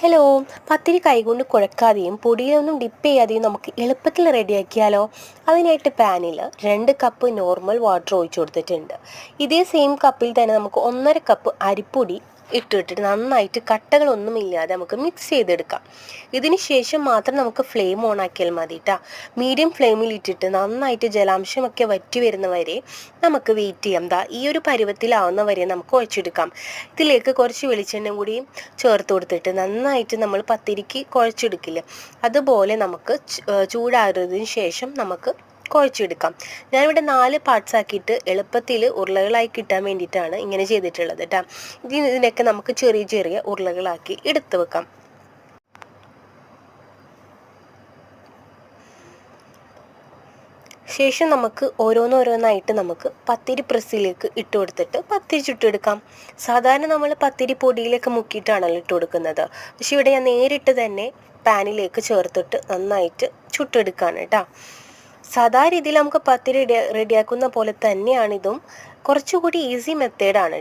Hello, പത്തിരി കൈകൊണ്ട് കുഴക്കാതെയും പൊടിയിലൊന്നും dip ചെയ്യാതെയും നമുക്ക് എളുപ്പത്തിൽ റെഡിയാക്കിയാലോ? അതിനായിട്ട് പാനിൽ 2 കപ്പ് നോർമൽ വാട്ടർ ഒഴിച്ചു കൊടുത്തിട്ടുണ്ട്. ഇതേ സെയിം കപ്പിൽ തന്നെ നമുക്ക് 1.5 കപ്പ് അരിപ്പൊടി ഇട്ടിട്ട് നന്നായിട്ട് കട്ടകളൊന്നുമില്ലാതെ നമുക്ക് മിക്സ് ചെയ്തെടുക്കാം. ഇതിന് ശേഷം മാത്രം നമുക്ക് ഫ്ലെയിം ഓൺ ആക്കിയാൽ മതി കേട്ടോ. മീഡിയം ഫ്ലെയിമിൽ ഇട്ടിട്ട് നന്നായിട്ട് ജലാംശമൊക്കെ വറ്റി വരുന്നവരെ നമുക്ക് വെയിറ്റ് ചെയ്യാം. ഈ ഒരു പരുവത്തിലാവുന്നവരെ നമുക്ക് കുഴച്ചെടുക്കാം. ഇതിലേക്ക് കുറച്ച് വെളിച്ചെണ്ണ കൂടി ചേർത്ത് കൊടുത്തിട്ട് നന്നായിട്ട് നമ്മൾ പത്തിരിക്ക് കുഴച്ചെടുക്കില്ലേ, അതുപോലെ നമുക്ക് ചൂടാറിയതിന് ശേഷം നമുക്ക് കുഴച്ചെടുക്കാം. ഞാനിവിടെ 4 പാർട്സ് ആക്കിയിട്ട് എളുപ്പത്തിൽ ഉരുളകളായി കിട്ടാൻ വേണ്ടിയിട്ടാണ് ഇങ്ങനെ ചെയ്തിട്ടുള്ളത് കേട്ടോ. ഇതിനൊക്കെ നമുക്ക് ചെറിയ ചെറിയ ഉരുളകളാക്കി എടുത്ത് വെക്കാം. ശേഷം നമുക്ക് ഓരോന്നോരോന്നായിട്ട് നമുക്ക് പത്തിരി പ്രസ്സിലേക്ക് ഇട്ട് കൊടുത്തിട്ട് പത്തിരി ചുട്ടെടുക്കാം. സാധാരണ നമ്മൾ പത്തിരി പൊടിയിലേക്ക് മുക്കിയിട്ടാണല്ലോ ഇട്ട് കൊടുക്കുന്നത്. പക്ഷെ ഇവിടെ ഞാൻ നേരിട്ട് തന്നെ പാനിലേക്ക് ചേർത്തിട്ട് നന്നായിട്ട് ചുട്ടെടുക്കുകയാണ് കേട്ടോ. സാധാരണ രീതിയിൽ നമുക്ക് പത്തിരി റെഡിയാക്കുന്ന പോലെ തന്നെയാണിതും. കുറച്ചുകൂടി ഈസി മെത്തേഡാണ്.